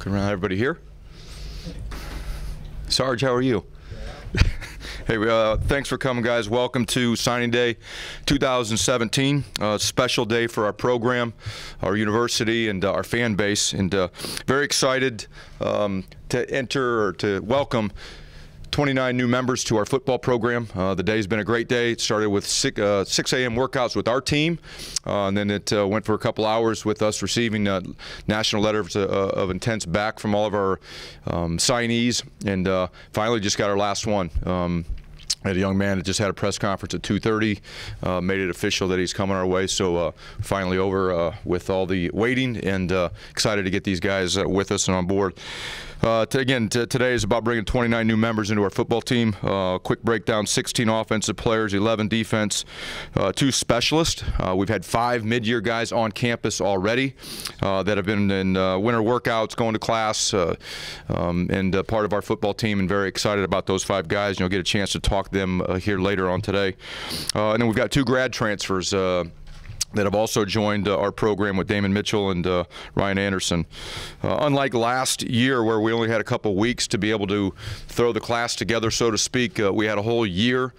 Looking around, everybody here? Sarge, how are you? Hey, thanks for coming, guys. Welcome to Signing Day 2017. Special day for our program, our university, and our fan base. And very excited to welcome 29 new members to our football program. The day's been a great day. It started with 6 a.m. workouts with our team, and then it went for a couple hours with us receiving national letters of intent back from all of our signees, and finally just got our last one. I had a young man that just had a press conference at 2:30, made it official that he's coming our way, so finally over with all the waiting, and excited to get these guys with us and on board. Today is about bringing 29 new members into our football team. Quick breakdown: 16 offensive players, 11 defense, 2 specialists. We've had 5 mid-year guys on campus already that have been in winter workouts, going to class, and part of our football team, and very excited about those 5 guys. You'll get a chance to talk to them here later on today. And then we've got 2 grad transfers that have also joined our program with Damon Mitchell and Ryan Anderson. Unlike last year, where we only had a couple weeks to be able to throw the class together, so to speak, we had a whole year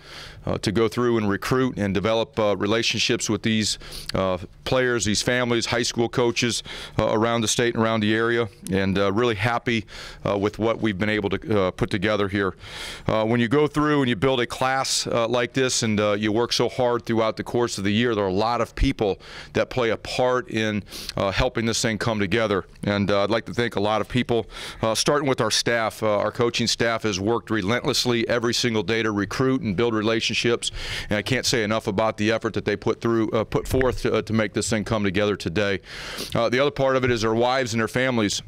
to go through and recruit and develop relationships with these players, these families, high school coaches around the state and around the area, and really happy with what we've been able to put together here. When you go through and you build a class like this, and you work so hard throughout the course of the year, there are a lot of people that play a part in helping this thing come together. And I'd like to thank a lot of people, starting with our staff. Our coaching staff has worked relentlessly every single day to recruit and build relationships, and I can't say enough about the effort that they put forth to make this thing come together today. The other part of it is their wives and their families.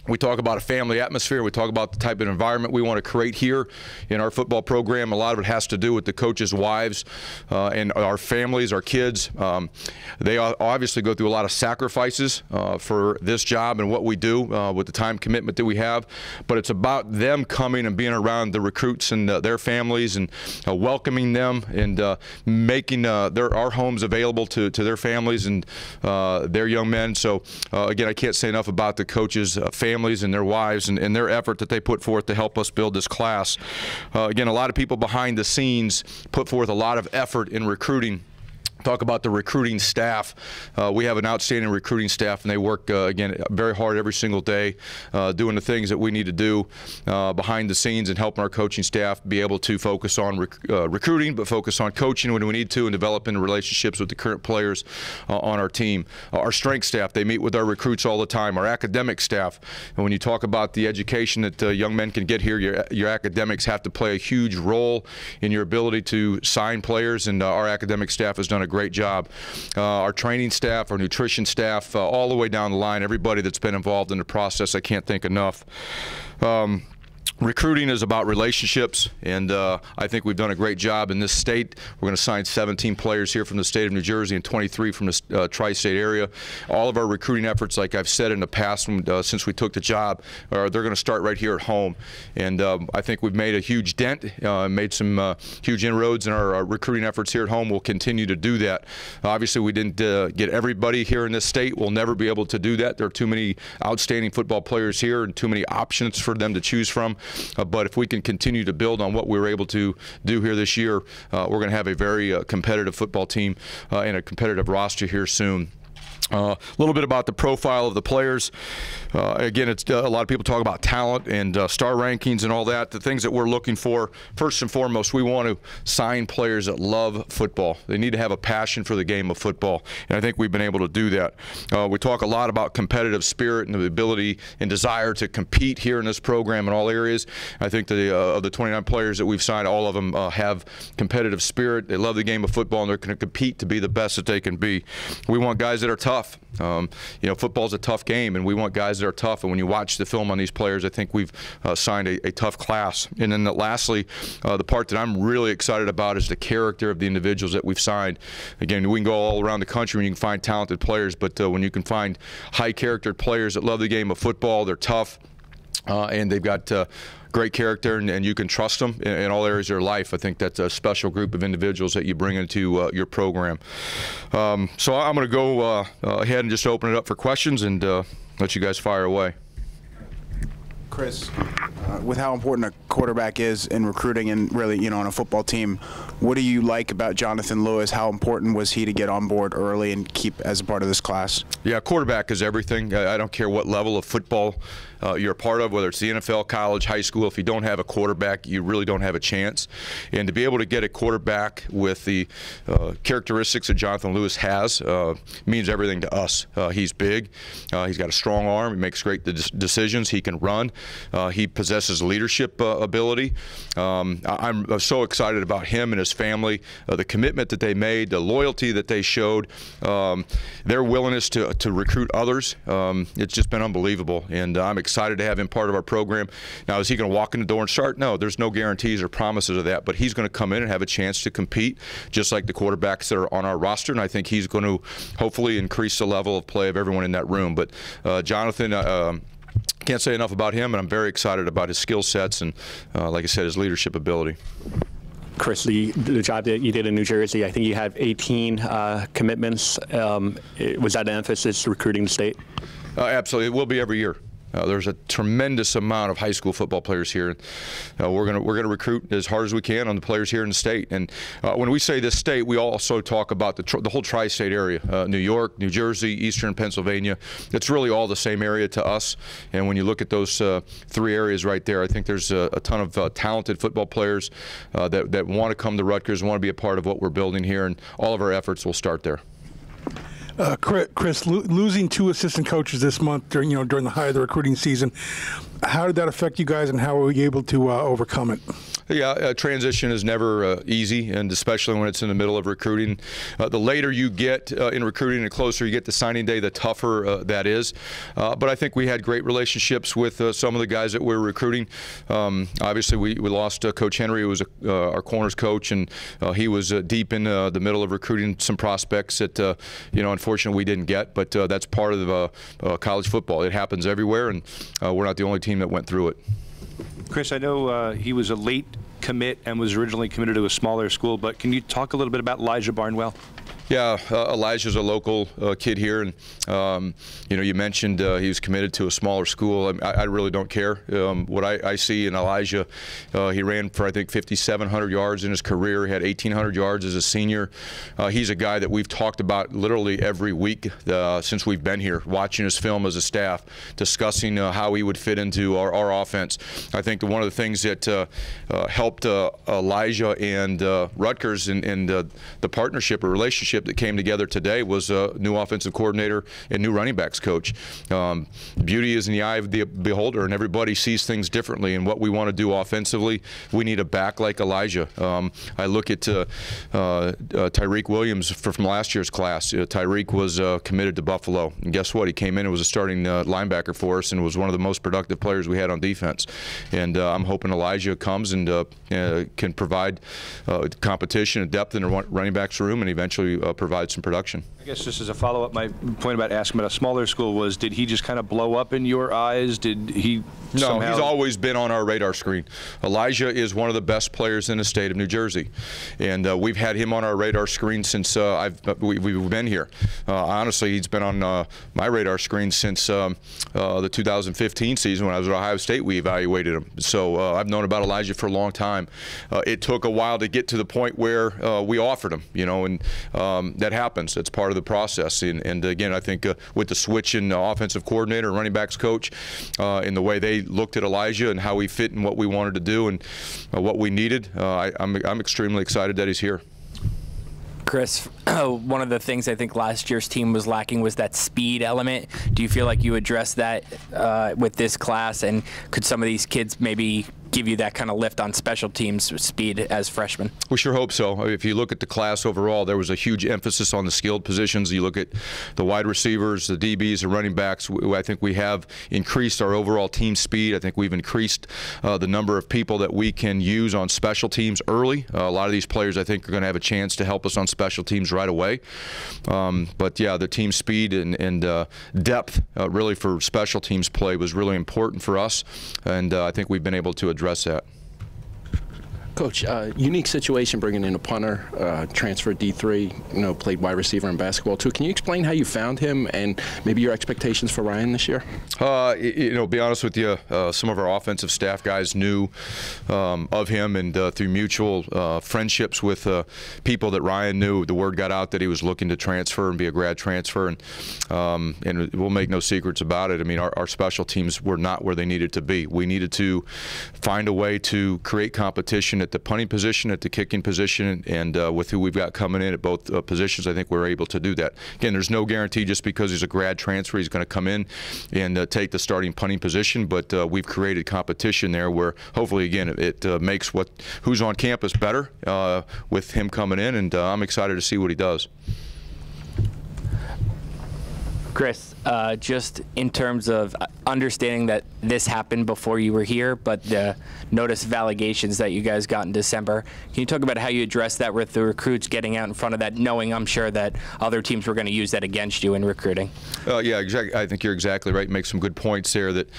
We talk about a family atmosphere. We talk about the type of environment we want to create here in our football program. A lot of it has to do with the coaches' wives and our families, our kids. They obviously go through a lot of sacrifices for this job and what we do with the time commitment that we have. But it's about them coming and being around the recruits and their families, and welcoming them, and making our homes available to their families and their young men. So again, I can't say enough about the coaches' families and their wives, and their effort that they put forth to help us build this class. Again, a lot of people behind the scenes put forth a lot of effort in recruiting. Talk about the recruiting staff. We have an outstanding recruiting staff, and they work, again, very hard every single day, doing the things that we need to do behind the scenes, and helping our coaching staff be able to focus on recruiting, but focus on coaching when we need to, and developing relationships with the current players on our team. Our strength staff, they meet with our recruits all the time. Our academic staff, and when you talk about the education that young men can get here, your academics have to play a huge role in your ability to sign players, and our academic staff has done a great job. Our training staff, our nutrition staff, all the way down the line, everybody that's been involved in the process, I can't thank enough. Recruiting is about relationships, and I think we've done a great job in this state. We're going to sign 17 players here from the state of New Jersey and 23 from the tri-state area. All of our recruiting efforts, like I've said in the past, since we took the job, they're going to start right here at home. And I think we've made a huge dent, made some huge inroads in our recruiting efforts here at home. We'll continue to do that. Obviously, we didn't get everybody here in this state. We'll never be able to do that. There are too many outstanding football players here, and too many options for them to choose from. But if we can continue to build on what we were able to do here this year, we're going to have a very competitive football team and a competitive roster here soon. A little bit about the profile of the players. Again, it's a lot of people talk about talent and star rankings and all that. The things that we're looking for, first and foremost, we want to sign players that love football. They need to have a passion for the game of football, and I think we've been able to do that. We talk a lot about competitive spirit and the ability and desire to compete here in this program in all areas. I think of the 29 players that we've signed, all of them have competitive spirit. They love the game of football, and they're going to compete to be the best that they can be. We want guys that are tough. You know, football's a tough game, and we want guys that are tough. And when you watch the film on these players, I think we've signed a tough class. And then lastly, the part that I'm really excited about is the character of the individuals that we've signed. Again, we can go all around the country and you can find talented players, but when you can find high-charactered players that love the game of football, they're tough, and they've got great character, and you can trust them in all areas of their life. I think that's a special group of individuals that you bring into your program. So I'm going to go ahead and just open it up for questions and let you guys fire away. Chris, with how important a quarterback is in recruiting and really, on a football team, what do you like about Jonathan Lewis? How important was he to get on board early and keep as a part of this class? Yeah, quarterback is everything. I don't care what level of football you're a part of, whether it's the NFL, college, high school. If you don't have a quarterback, you really don't have a chance. And to be able to get a quarterback with the characteristics that Jonathan Lewis has means everything to us. He's big. He's got a strong arm. He makes great decisions. He can run. He possesses leadership ability. I'm so excited about him and his family, the commitment that they made, the loyalty that they showed, their willingness to recruit others. It's just been unbelievable, and I'm excited to have him part of our program. Now, is he going to walk in the door and start? No, there's no guarantees or promises of that, but he's going to come in and have a chance to compete just like the quarterbacks that are on our roster, and I think he's going to hopefully increase the level of play of everyone in that room. But Jonathan, can't say enough about him, and I'm very excited about his skill sets and, like I said, his leadership ability. Chris, the job that you did in New Jersey, I think you have 18 commitments. Was that an emphasis recruiting the state? Absolutely. It will be every year. There's a tremendous amount of high school football players here. We're gonna recruit as hard as we can on the players here in the state. And when we say this state, we also talk about the whole tri-state area: New York, New Jersey, Eastern Pennsylvania. It's really all the same area to us. And when you look at those three areas right there, I think there's a ton of talented football players that want to come to Rutgers, want to be a part of what we're building here, and all of our efforts will start there. Chris, losing 2 assistant coaches this month during the height of the recruiting season, how did that affect you guys, and how were you able to overcome it? Yeah, transition is never easy, and especially when it's in the middle of recruiting. The later you get in recruiting, the closer you get to signing day, the tougher that is. But I think we had great relationships with some of the guys that we're recruiting. Obviously, we lost Coach Henry, who was our corners coach, and he was deep in the middle of recruiting some prospects that unfortunately we didn't get. But that's part of college football. It happens everywhere, and we're not the only team that went through it. Chris, I know he was a late commit and was originally committed to a smaller school, but can you talk a little bit about Elijah Barnwell? Yeah, Elijah's a local kid here, and you mentioned he was committed to a smaller school. I really don't care. What I see in Elijah, he ran for I think 5,700 yards in his career. He had 1,800 yards as a senior. He's a guy that we've talked about literally every week since we've been here, watching his film as a staff, discussing how he would fit into our offense. I think one of the things that helped Elijah and Rutgers and the partnership or relationship that came together today was a new offensive coordinator and new running backs coach. Beauty is in the eye of the beholder, and everybody sees things differently. And what we want to do offensively, we need a back like Elijah. I look at Tyreek Williams from last year's class. Tyreek was committed to Buffalo, and guess what? He came in and was a starting linebacker for us, and was one of the most productive players we had on defense. And I'm hoping Elijah comes and can provide competition and depth in the running backs room, and eventually provide some production. I guess just as a follow-up, my point about asking about a smaller school was, did he just kind of blow up in your eyes? Did he No, he's always been on our radar screen. Elijah is one of the best players in the state of New Jersey, and we've had him on our radar screen since we've been here. Honestly, he's been on my radar screen since the 2015 season when I was at Ohio State. We evaluated him. So I've known about Elijah for a long time. It took a while to get to the point where we offered him, and that happens. That's part of the process. And again, I think with the switch in offensive coordinator and running backs coach, in the way they looked at Elijah and how he fit in what we wanted to do and what we needed, I'm extremely excited that he's here. Chris, one of the things I think last year's team was lacking was that speed element. Do you feel like you addressed that with this class, and could some of these kids maybe give you that kind of lift on special teams speed as freshmen? We sure hope so. If you look at the class overall, there was a huge emphasis on the skilled positions. You look at the wide receivers, the DBs, the running backs. I think we have increased our overall team speed. I think we've increased the number of people that we can use on special teams early. A lot of these players, I think, are going to have a chance to help us on special teams right away. But yeah, the team speed and depth really for special teams play was really important for us, and I think we've been able to address that. Coach, unique situation bringing in a punter, transferred D3, played wide receiver in basketball too. Can you explain how you found him and maybe your expectations for Ryan this year? Be honest with you, some of our offensive staff guys knew of him, and through mutual friendships with people that Ryan knew, the word got out that he was looking to transfer and be a grad transfer, and we'll make no secrets about it. I mean, our special teams were not where they needed to be. We needed to find a way to create competition at the punting position, at the kicking position, and with who we've got coming in at both positions, I think we're able to do that. Again, there's no guarantee just because he's a grad transfer he's going to come in and take the starting punting position, but we've created competition there where hopefully, again, it makes who's on campus better with him coming in, and I'm excited to see what he does. Chris, just in terms of understanding that this happened before you were here, but the notice of allegations that you guys got in December, can you talk about how you addressed that with the recruits getting out in front of that, knowing I'm sure that other teams were going to use that against you in recruiting? Yeah, exactly. I think you're exactly right. Make some good points there. That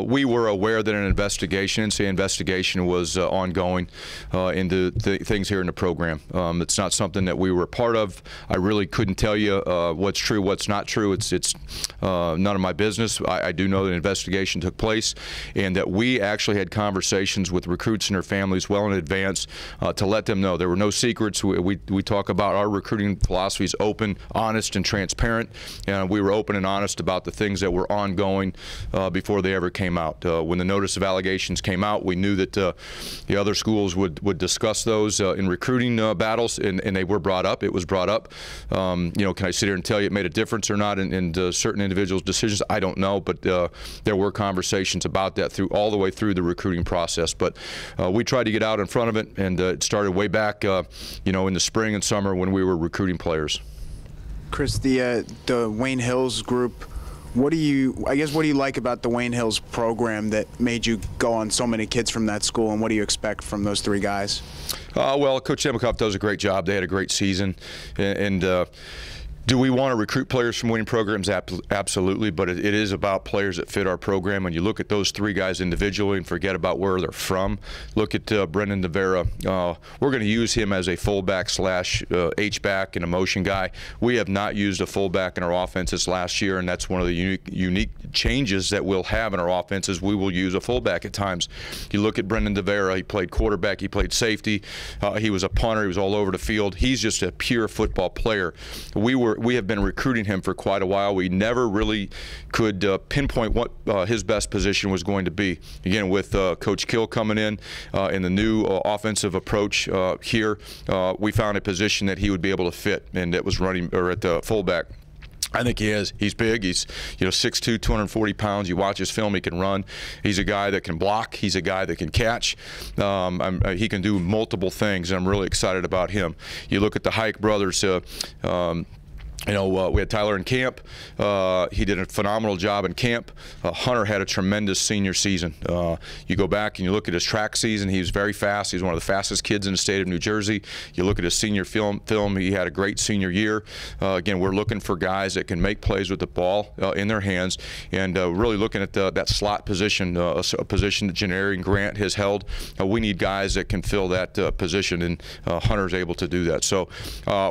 we were aware that an investigation, NCAA investigation, was ongoing into things here in the program. It's not something that we were a part of. I really couldn't tell you what's true, what's not true. It's none of my business. I do know that an investigation took place, and that we actually had conversations with recruits and their families well in advance to let them know there were no secrets. We talk about our recruiting philosophies: open, honest, and transparent. And we were open and honest about the things that were ongoing before they ever came out. When the notice of allegations came out, we knew that the other schools would discuss those in recruiting battles, and they were brought up. It was brought up. Can I sit here and tell you it made a difference or not in certain individuals' decisions? I don't know, but there were conversations about that all the way through the recruiting process. But we tried to get out in front of it, and it started way back, in the spring and summer when we were recruiting players. Chris, the Wayne Hills group, what do you like about the Wayne Hills program that made you go on so many kids from that school, and what do you expect from those three guys? Well, Coach Demikoff does a great job. They had a great season, and do we want to recruit players from winning programs? Absolutely, but it is about players that fit our program. When you look at those three guys individually and forget about where they're from, look at Brendan DeVera. We're going to use him as a fullback slash H-back and a motion guy. We have not used a fullback in our offenses last year, and that's one of the unique changes that we'll have in our offenses. We will use a fullback at times. You look at Brendan DeVera. He played quarterback. He played safety. He was a punter. He was all over the field. He's just a pure football player. We have been recruiting him for quite a while. We never really could pinpoint what his best position was going to be. Again, with Coach Kill coming in the new offensive approach here, we found a position that he would be able to fit, and that was running or at the fullback. I think he is. He's big. He's 6'2", 240 pounds. You watch his film, he can run. He's a guy that can block. He's a guy that can catch. He can do multiple things, and I'm really excited about him. You look at the Hike brothers. We had Tyler in camp. He did a phenomenal job in camp. Hunter had a tremendous senior season. You go back and you look at his track season, he was very fast. He's one of the fastest kids in the state of New Jersey. You look at his senior film, he had a great senior year. Again, we're looking for guys that can make plays with the ball in their hands, and really looking at that slot position, a position that Janarian Grant has held. We need guys that can fill that position, and Hunter's able to do that. So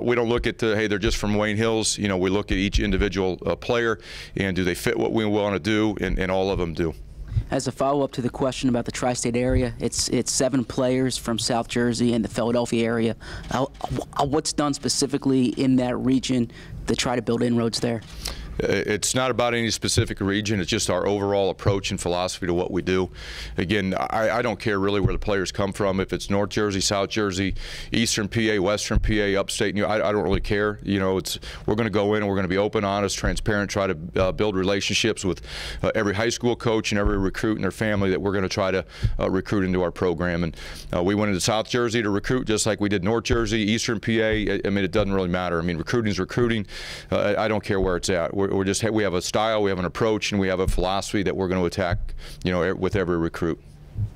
we don't look at, hey, they're just from Wayne Hills. We look at each individual player, and do they fit what we want to do, and all of them do. As a follow-up to the question about the tri-state area, it's 7 players from South Jersey and the Philadelphia area. What's done specifically in that region to try to build inroads there? It's not about any specific region. It's just our overall approach and philosophy to what we do. Again, I don't care really where the players come from. If it's North Jersey, South Jersey, Eastern PA, Western PA, Upstate New York, I don't really care. We're going to go in and we're going to be open, honest, transparent, try to build relationships with every high school coach and every recruit and their family that we're going to try to recruit into our program. And we went into South Jersey to recruit just like we did North Jersey, Eastern PA. I mean, it doesn't really matter. I mean, recruiting is recruiting. I don't care where it's at. We have a style, we have an approach, and we have a philosophy that we're going to attack, with every recruit.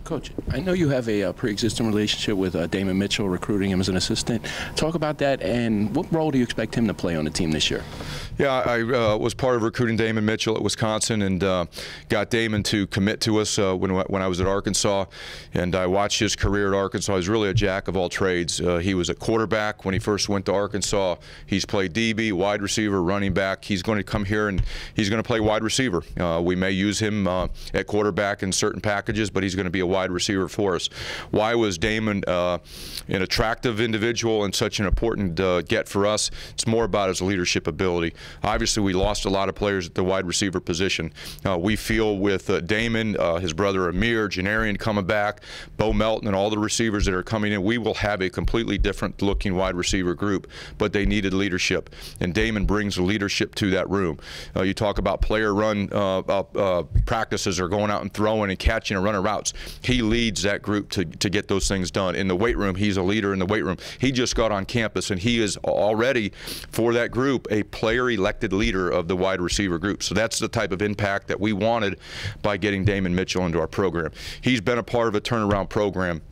Coach, I know you have a pre-existing relationship with Damon Mitchell, recruiting him as an assistant. Talk about that, and what role do you expect him to play on the team this year? Yeah, I was part of recruiting Damon Mitchell at Wisconsin, and got Damon to commit to us when I was at Arkansas, and I watched his career at Arkansas. He's really a jack of all trades. He was a quarterback when he first went to Arkansas. He's played DB, wide receiver, running back. He's going to come here and he's going to play wide receiver. We may use him at quarterback in certain packages, but he's going to be a wide receiver for us. Why was Damon an attractive individual and such an important get for us? It's more about his leadership ability. Obviously, we lost a lot of players at the wide receiver position. We feel with Damon, his brother Amir, Janarian coming back, Bo Melton, and all the receivers that are coming in, we will have a completely different looking wide receiver group, but they needed leadership, and Damon brings the leadership to that room. You talk about player run practices or going out and throwing and catching and running routes. He leads that group to get those things done. In the weight room, he's a leader in the weight room. He just got on campus, and he is already, for that group, a player-elected leader of the wide receiver group. So that's the type of impact that we wanted by getting Damon Mitchell into our program. He's been a part of a turnaround program.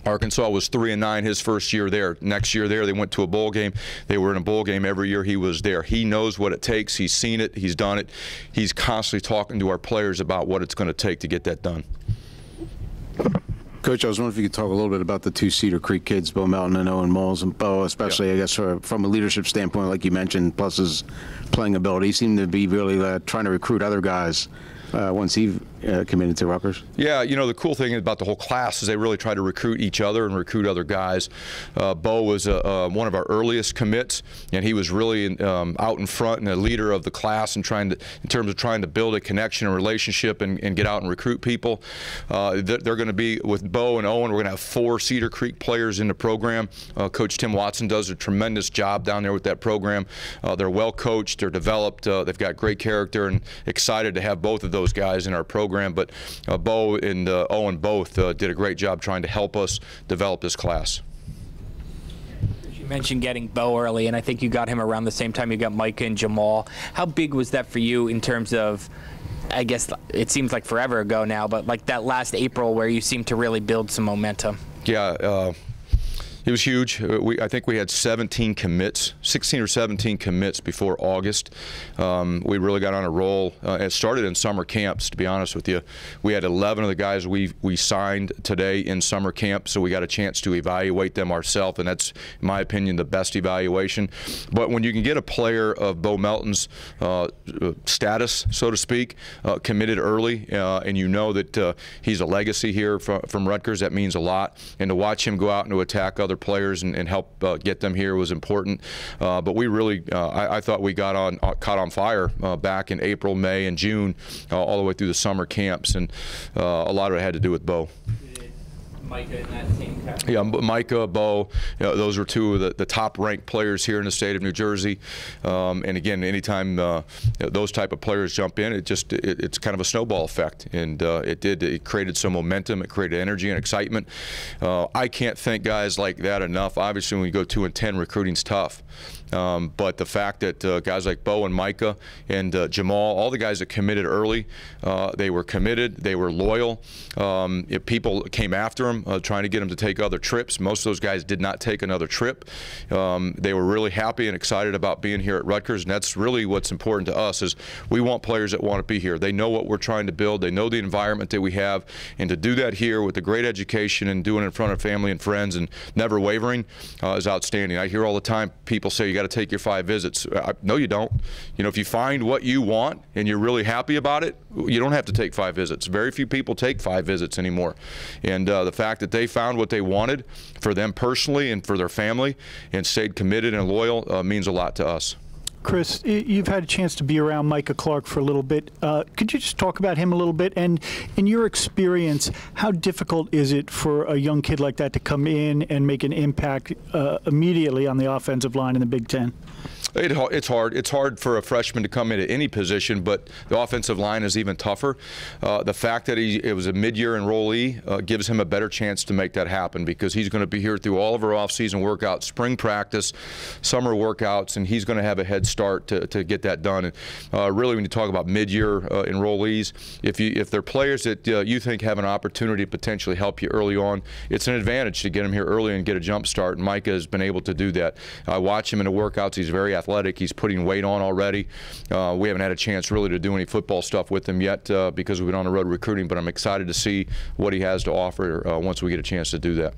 Arkansas was 3-9 his first year there. Next year there, they went to a bowl game. They were in a bowl game every year he was there. He knows what it takes. He's seen it. He's done it. He's constantly talking to our players about what it's going to take to get that done. Coach, I was wondering if you could talk a little bit about the two Cedar Creek kids, Bo Melton and Owen Moles, and Bo, especially, I guess, from a leadership standpoint, like you mentioned, plus his playing ability. He seemed to be really trying to recruit other guys once he committed to Rutgers. Yeah, you know, the cool thing about the whole class is they really try to recruit each other and recruit other guys. Bo was one of our earliest commits, and he was really out in front and a leader of the class and in terms of trying to build a connection and relationship and get out and recruit people. They're going to be, with Bo and Owen, we're going to have 4 Cedar Creek players in the program. Coach Tim Watson does a tremendous job down there with that program. They're well coached, they're developed, they've got great character, and excited to have both of those guys in our program. But Bo and Owen both did a great job trying to help us develop this class. You mentioned getting Bo early, and I think you got him around the same time you got Micah and Jamal. How big was that for you in terms of, I guess it seems like forever ago now, but like that last April where you seemed to really build some momentum? Yeah. It was huge. I think we had 17 commits, 16 or 17 commits before August. We really got on a roll. It started in summer camps, to be honest with you. We had 11 of the guys we signed today in summer camp, so we got a chance to evaluate them ourselves, and that's, in my opinion, the best evaluation. But when you can get a player of Bo Melton's status, so to speak, committed early, and you know that he's a legacy here from Rutgers, that means a lot. And to watch him go out and to attack other players and help get them here was important. But we really, I thought we caught on fire back in April, May, and June, all the way through the summer camps, and a lot of it had to do with Bo. Micah in that same category? Yeah, Micah, Bo, those are two of the top-ranked players here in the state of New Jersey. And again, anytime those type of players jump in, it's kind of a snowball effect, and it created some momentum, it created energy and excitement. I can't thank guys like that enough. Obviously, when you go 2-10, recruiting's tough. But the fact that guys like Bo and Micah and Jamal, all the guys that committed early, they were committed, they were loyal. If people came after them, trying to get them to take other trips, most of those guys did not take another trip. They were really happy and excited about being here at Rutgers, and that's really what's important to us, is we want players that want to be here. They know what we're trying to build, they know the environment that we have, and to do that here with a great education and doing it in front of family and friends and never wavering is outstanding. I hear all the time people say you got to take your 5 visits. No, you don't. You know, if you find what you want and you're really happy about it, you don't have to take 5 visits. Very few people take 5 visits anymore. And the fact that they found what they wanted for them personally and for their family and stayed committed and loyal means a lot to us. Chris, you've had a chance to be around Micah Clark for a little bit. Could you just talk about him a little bit? And in your experience, how difficult is it for a young kid like that to come in and make an impact immediately on the offensive line in the Big Ten? It's hard. It's hard for a freshman to come into any position, but the offensive line is even tougher. The fact that it was a mid-year enrollee gives him a better chance to make that happen, because he's going to be here through all of our off-season workouts, spring practice, summer workouts, and he's going to have a head start to get that done. And really, when you talk about mid-year enrollees, if they're players that you think have an opportunity to potentially help you early on, it's an advantage to get them here early and get a jump start. And Micah has been able to do that. I watch him in the workouts. He's very athletic. He's putting weight on already. We haven't had a chance really to do any football stuff with him yet because we've been on the road recruiting, but I'm excited to see what he has to offer once we get a chance to do that.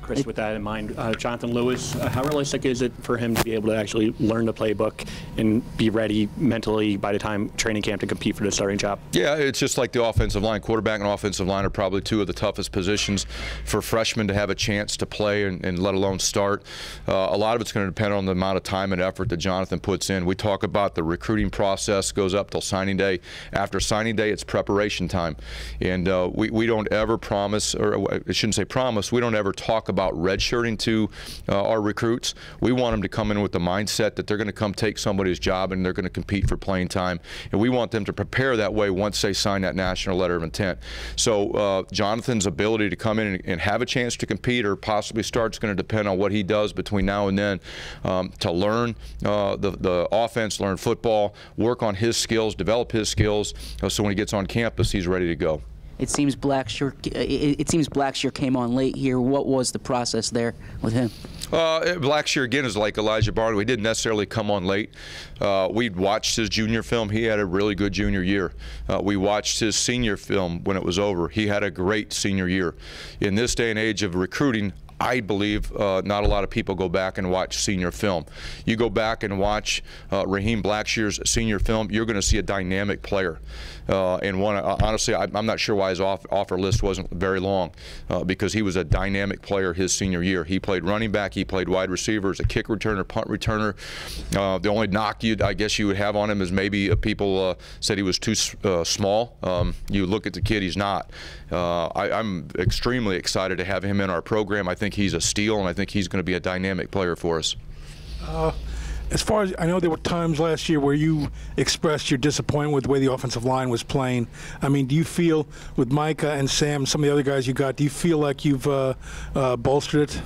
Chris, with that in mind, Jonathan Lewis, how realistic is it for him to be able to actually learn the playbook and be ready mentally by the time training camp to compete for the starting job? Yeah, it's just like the offensive line. Quarterback and offensive line are probably two of the toughest positions for freshmen to have a chance to play and let alone start. A lot of it's going to depend on the amount of time and effort that Jonathan puts in. We talk about the recruiting process goes up till signing day. After signing day, it's preparation time. And we don't ever promise, or I shouldn't say promise, we don't ever talk about redshirting to our recruits. We want them to come in with the mindset that they're going to come take somebody's job and they're going to compete for playing time. And we want them to prepare that way once they sign that national letter of intent. So Jonathan's ability to come in and have a chance to compete or possibly start is going to depend on what he does between now and then to learn the offense, learn football, work on his skills, develop his skills, so when he gets on campus, he's ready to go. It seems Blackshear came on late here. What was the process there with him? Blackshear, again, is like Elijah Barney. We didn't necessarily come on late. We'd watched his junior film. He had a really good junior year. We watched his senior film when it was over. He had a great senior year. In this day and age of recruiting, I believe not a lot of people go back and watch senior film. You go back and watch Raheem Blackshear's senior film, you're going to see a dynamic player. And one, honestly, I'm not sure why his offer list wasn't very long because he was a dynamic player his senior year. He played running back, he played wide receiver, as a kick returner, punt returner. The only knock I guess you would have on him is maybe people said he was too small. You look at the kid, he's not. I'm extremely excited to have him in our program. I think he's a steal, and I think he's going to be a dynamic player for us. As far as I know, there were times last year where you expressed your disappointment with the way the offensive line was playing. I mean, do you feel with Micah and Sam, some of the other guys you got, do you feel like you've bolstered it?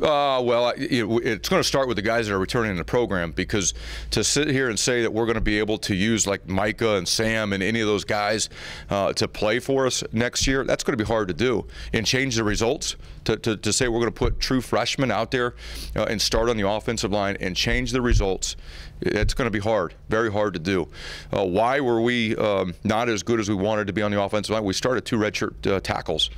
Well, it's going to start with the guys that are returning in the program, because to sit here and say that we're going to be able to use like Micah and Sam and any of those guys to play for us next year, that's going to be hard to do. And change the results, to say we're going to put true freshmen out there and start on the offensive line and change the results, it's going to be hard, very hard to do. Why were we not as good as we wanted to be on the offensive line? We started 2 redshirt tackles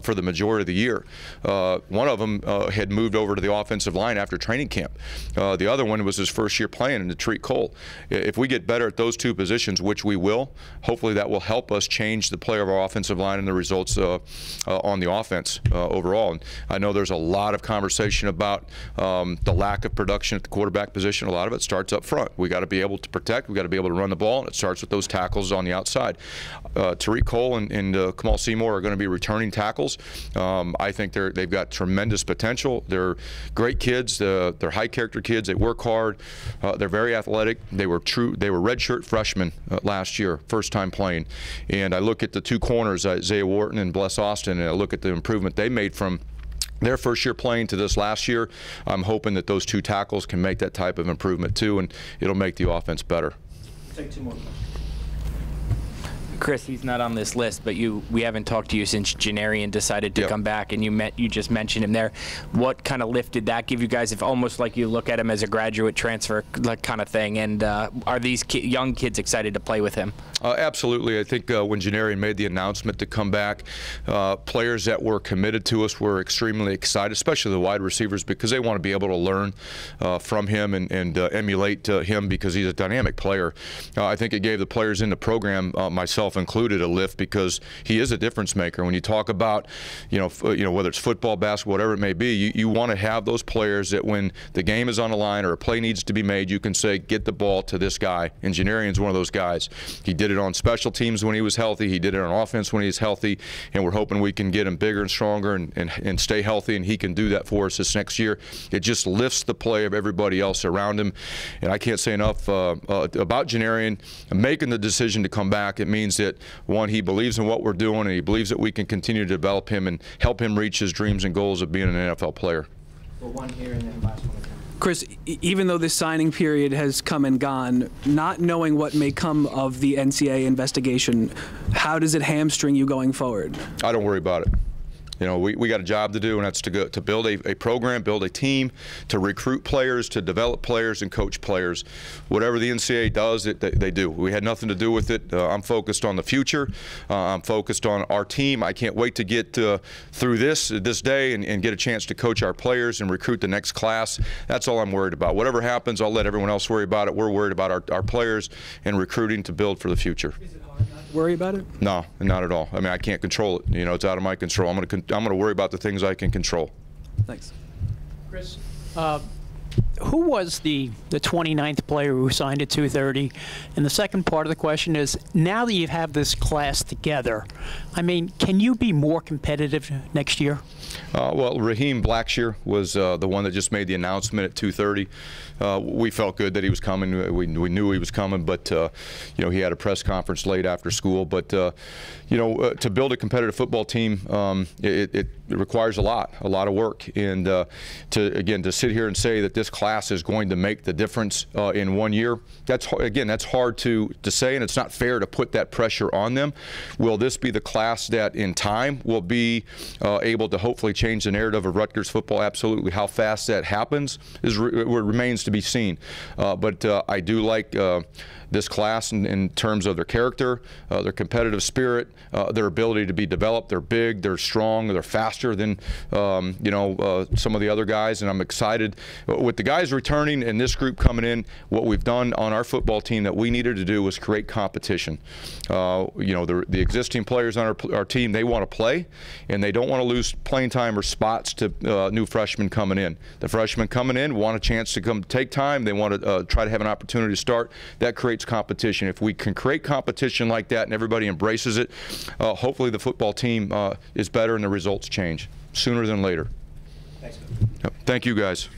for the majority of the year. One of them had moved over to the offensive line after training camp. The other one was his first year playing in Tariq Cole. If we get better at those 2 positions, which we will, hopefully that will help us change the play of our offensive line and the results on the offense overall. And I know there's a lot of conversation about the lack of production at the quarterback position. A lot of it starts up front. We got to be able to protect. We got to be able to run the ball, and it starts with those tackles on the outside. Tariq Cole and Kamal Seymour are going to be returning tackles. I think they've got tremendous potential. They're great kids. They're high character kids. They work hard. They're very athletic. They were redshirt freshmen last year, first time playing. And I look at the 2 corners, Isaiah Wharton and Bless Austin, and I look at the improvement they made from their first year playing to this last year. I'm hoping that those 2 tackles can make that type of improvement too, and it'll make the offense better. Take 2 more. Chris, he's not on this list, but we haven't talked to you since Janarian decided to come back, and you just mentioned him there. What kind of lift did that give you guys, if almost like you look at him as a graduate transfer kind of thing? And are these young kids excited to play with him? Absolutely. I think when Janarian made the announcement to come back, players that were committed to us were extremely excited, especially the wide receivers, because they want to be able to learn from him and emulate him, because he's a dynamic player. I think it gave the players in the program, myself myself included, a lift because he is a difference maker. When you talk about, whether it's football, basketball, whatever it may be, you want to have those players that when the game is on the line or a play needs to be made, you can say, get the ball to this guy. And Janarian's one of those guys. He did it on special teams when he was healthy. He did it on offense when he was healthy. And we're hoping we can get him bigger and stronger and stay healthy, and he can do that for us this next year. It just lifts the play of everybody else around him. And I can't say enough about Janarian making the decision to come back. It means that, one, he believes in what we're doing, and he believes that we can continue to develop him and help him reach his dreams and goals of being an NFL player. Well, one here and then last one. Chris, even though this signing period has come and gone, not knowing what may come of the NCAA investigation, how does it hamstring you going forward? I don't worry about it. We got a job to do, and that's to build a program, build a team, to recruit players, to develop players, and coach players. Whatever the NCAA does, they do. We had nothing to do with it. I'm focused on the future. I'm focused on our team. I can't wait to get through this day and get a chance to coach our players and recruit the next class. That's all I'm worried about. Whatever happens, I'll let everyone else worry about it. We're worried about our players and recruiting to build for the future. Worry about it? No, not at all. I mean, I can't control it. It's out of my control. I'm going to worry about the things I can control. Thanks. Chris, who was the 29th player who signed at 230? And the second part of the question is, now that you have this class together, I mean, can you be more competitive next year? Well, Raheem Blackshear was the one that just made the announcement at 2:30. We felt good that he was coming. We knew he was coming, but he had a press conference late after school. But to build a competitive football team, it requires a lot of work. And to sit here and say that this class is going to make the difference in 1 year, that's hard to say, and it's not fair to put that pressure on them. Will this be the class that in time will be able to hopefully change the narrative of Rutgers football? Absolutely. How fast that happens remains to be seen. But I do like this class in terms of their character, their competitive spirit, their ability to be developed. They're big, they're strong, they're faster than some of the other guys, and I'm excited. With the guys returning and this group coming in, what we've done on our football team that we needed to do was create competition. The existing players on our team, they want to play, and they don't want to lose playing time or spots to new freshmen coming in. The freshmen coming in want a chance to come take time. They want to try to have an opportunity to start. That creates competition. If we can create competition like that and everybody embraces it, hopefully the football team is better and the results change sooner than later. Thanks. Thank you, guys.